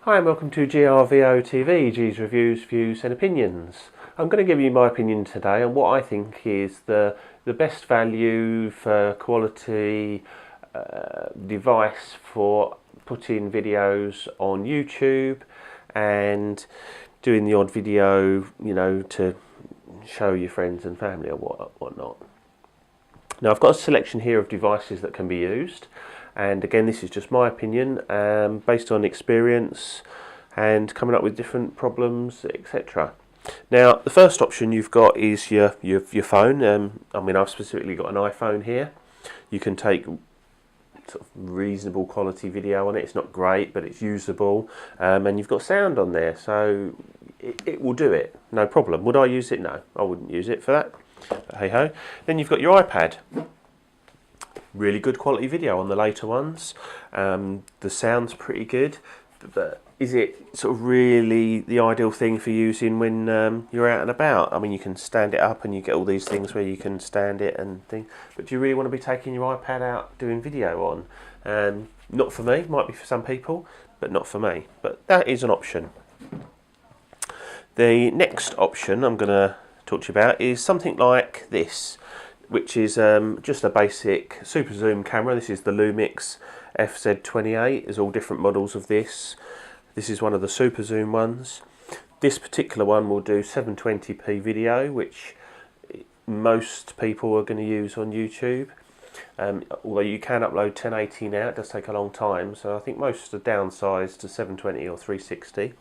Hi and welcome to GRVO TV, G's Reviews, Views and Opinions. I'm going to give you my opinion today on what I think is the best value for quality device for putting videos on YouTube and doing the odd video, you know, to show your friends and family or whatnot. Now I've got a selection here of devices that can be used. And again, this is just my opinion, based on experience and coming up with different problems, etc. Now, the first option you've got is your phone. I mean, I've specifically got an iPhone here. You can take sort of reasonable quality video on it. It's not great, but it's usable, and you've got sound on there, so it will do it, no problem. Would I use it? No, I wouldn't use it for that. But hey ho. Then you've got your iPad. Really good quality video on the later ones. The sound's pretty good, but is it sort of really the ideal thing for using when you're out and about? I mean, you can stand it up and you get all these things where you can stand it and things, but do you really want to be taking your iPad out doing video on? Not for me, might be for some people, but not for me. But that is an option. The next option I'm going to talk to you about is something like this, which is just a basic super zoom camera. This is the Lumix FZ28. There's all different models of this. This is one of the super zoom ones. This particular one will do 720p video, which most people are going to use on YouTube. Although you can upload 1080 now, it does take a long time, so I think most are downsized to 720 or 360.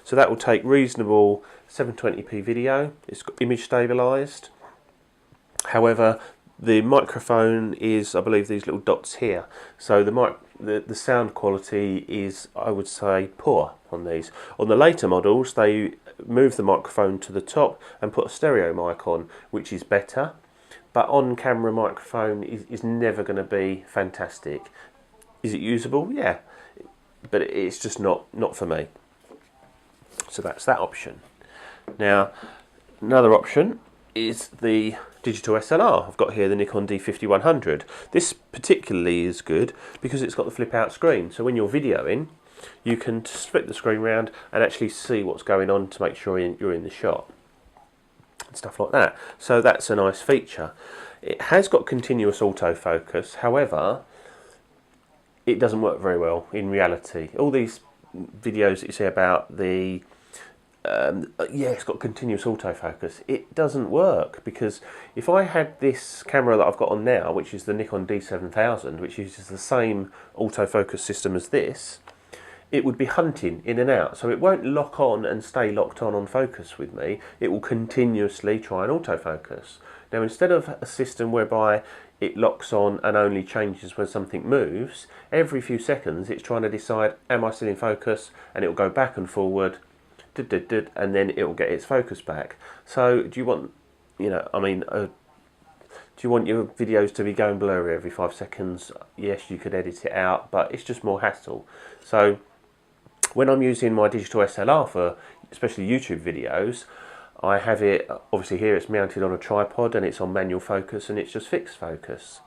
So that will take reasonable 720p video. It's got image stabilized. However, the microphone is, I believe, these little dots here. So the sound quality is, I would say, poor on these. On the later models, they move the microphone to the top and put a stereo mic on, which is better. But on-camera microphone is never going to be fantastic. Is it usable? Yeah, but it's just not for me. So that's that option. Now, another option is the digital SLR. I've got here the Nikon D50-100. This particularly is good because it's got the flip out screen, so when you're videoing you can flip the screen round and actually see what's going on to make sure you're in the shot and stuff like that. So that's a nice feature. It has got continuous autofocus, however it doesn't work very well in reality. All these videos that you see about the yeah, it's got continuous autofocus. It doesn't work, because if I had this camera that I've got on now, which is the Nikon D7000, which uses the same autofocus system as this, it would be hunting in and out. So it won't lock on and stay locked on focus with me. It will continuously try and autofocus. Now, instead of a system whereby it locks on and only changes when something moves, every few seconds it's trying to decide, am I still in focus? And it will go back and forward, and then it will get its focus back. So do you want, you know, I mean, do you want your videos to be going blurry every 5 seconds? Yes, you could edit it out, but it's just more hassle. So when I'm using my digital SLR for especially YouTube videos, I have it, obviously here it's mounted on a tripod and it's on manual focus and it's just fixed focus.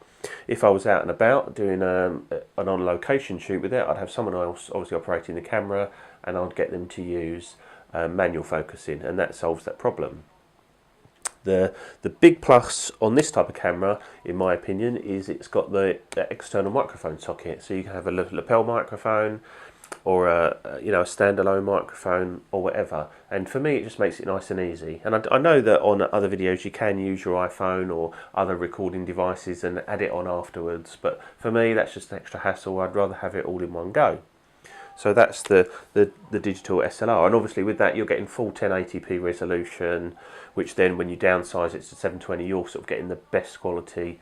If I was out and about doing an on-location shoot with it, I'd have someone else obviously operating the camera, and I'd get them to use manual focusing, and that solves that problem. The big plus on this type of camera, in my opinion, is it's got the external microphone socket, so you can have a lapel microphone or a standalone microphone or whatever. And for me, it just makes it nice and easy. And I know that on other videos you can use your iPhone or other recording devices and add it on afterwards, but for me that's just an extra hassle. I'd rather have it all in one go. So that's the digital SLR, and obviously with that you're getting full 1080p resolution, which then when you downsize it to 720, you're sort of getting the best quality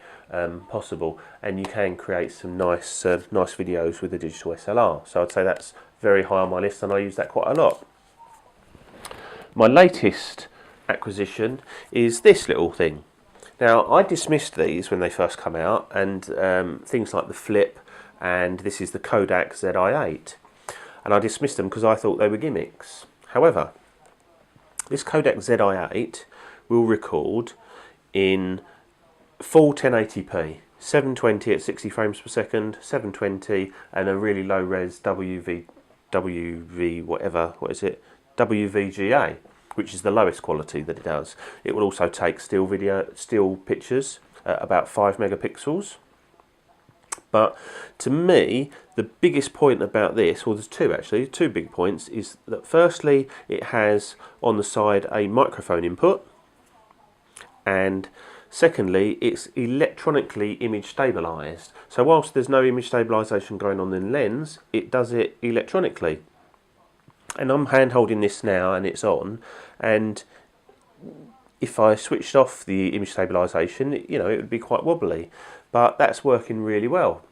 possible, and you can create some nice videos with the digital SLR. So I'd say that's very high on my list, and I use that quite a lot. My latest acquisition is this little thing. Now, I dismissed these when they first come out, and things like the Flip, and this is the Kodak Zi8. And I dismissed them because I thought they were gimmicks. However, this Kodak Zi8 will record in full 1080p, 720 at 60 frames per second, 720, and a really low res WVGA, which is the lowest quality that it does. It will also take still pictures at about 5 megapixels. But to me, the biggest point about this, well, there's two big points, is that firstly, it has on the side a microphone input, and secondly, it's electronically image stabilized. So whilst there's no image stabilization going on in the lens, it does it electronically. And I'm hand holding this now and it's on, and if I switched off the image stabilization, it would be quite wobbly, but that's working really well.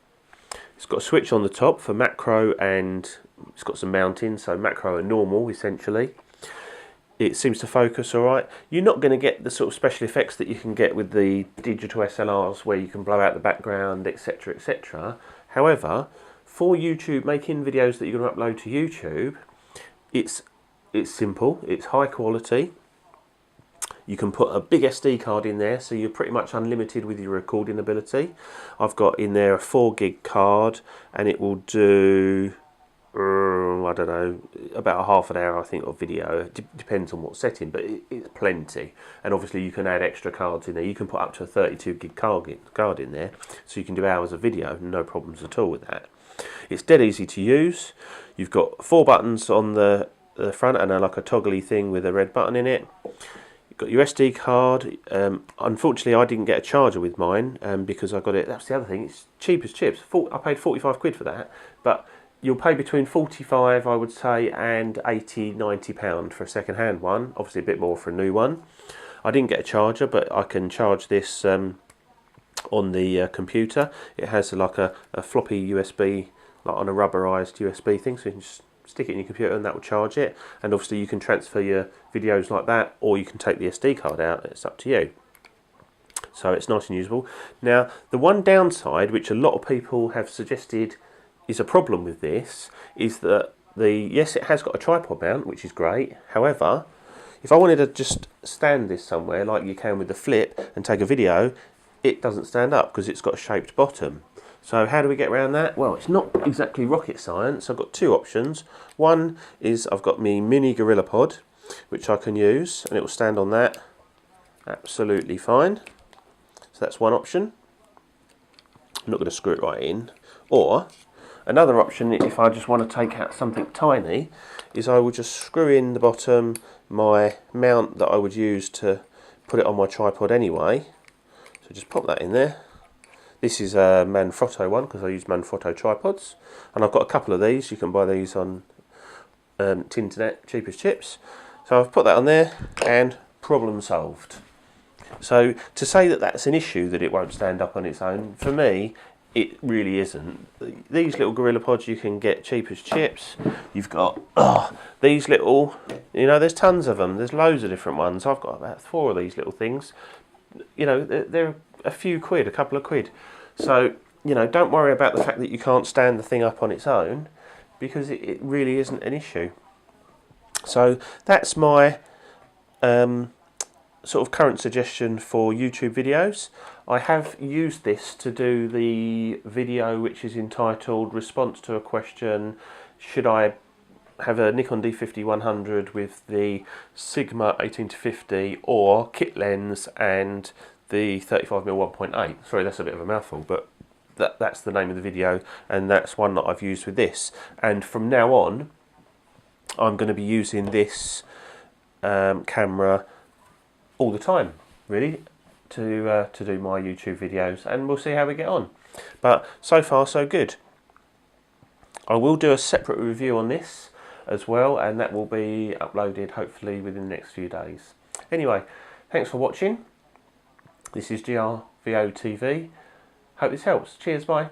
It's got a switch on the top for macro, and it's got some mounting, so macro and normal essentially. It seems to focus all right. You're not going to get the sort of special effects that you can get with the digital SLRs where you can blow out the background, etc, etc. However, for YouTube, making videos that you're going to upload to YouTube, it's simple, it's high quality. You can put a big SD card in there, so you're pretty much unlimited with your recording ability. I've got in there a 4 gig card, and it will do, I don't know, about half an hour, I think, of video. Depends on what setting, but it's plenty. And obviously you can add extra cards in there. You can put up to a 32 gig card in there, so you can do hours of video, no problems at all with that. It's dead easy to use. You've got 4 buttons on the front, and like a toggly thing with a red button in it. You've got your SD card. Unfortunately, I didn't get a charger with mine because I got it. That's the other thing. It's cheap as chips. I paid 45 quid for that, but you'll pay between 45, I would say, and 80, 90 pound for a second-hand one. Obviously, a bit more for a new one. I didn't get a charger, but I can charge this on the computer. It has like a floppy USB, like on a rubberized USB thing, so you can just stick it in your computer and that will charge it. And obviously you can transfer your videos like that, or you can take the SD card out. It's up to you. So it's nice and usable. Now, the one downside, which a lot of people have suggested is a problem with this, is that yes, it has got a tripod mount, which is great. However, if I wanted to just stand this somewhere like you can with the flip and take a video, it doesn't stand up because it's got a shaped bottom. So how do we get around that? Well, it's not exactly rocket science. I've got 2 options. One is I've got my mini GorillaPod, which I can use, and it will stand on that absolutely fine. So that's one option. I'm not going to screw it right in. Or another option, if I just want to take out something tiny, is I would just screw in the bottom my mount that I would use to put it on my tripod anyway. So just pop that in there. This is a Manfrotto one because I use Manfrotto tripods, and I've got a couple of these. You can buy these on Tinternet, cheap as chips. So I've put that on there, and problem solved. So to say that that's an issue, that it won't stand up on its own, for me, it really isn't. These little GorillaPods you can get cheap as chips. You've got these little, there's tons of them. There's loads of different ones. I've got about 4 of these little things. They're a few quid, a couple of quid. So, don't worry about the fact that you can't stand the thing up on its own, because it really isn't an issue. So that's my sort of current suggestion for YouTube videos. I have used this to do the video which is entitled Response to a Question, should I have a Nikon D50-100 with the Sigma 18-50 or kit lens and the 35mm 1.8. Sorry, that's a bit of a mouthful, but that's the name of the video, and that's one that I've used with this. And from now on, I'm going to be using this camera all the time, really, to do my YouTube videos, and we'll see how we get on. But so far, so good. I will do a separate review on this as well, and that will be uploaded hopefully within the next few days. Anyway, thanks for watching. This is GRVO TV. Hope this helps. Cheers, bye.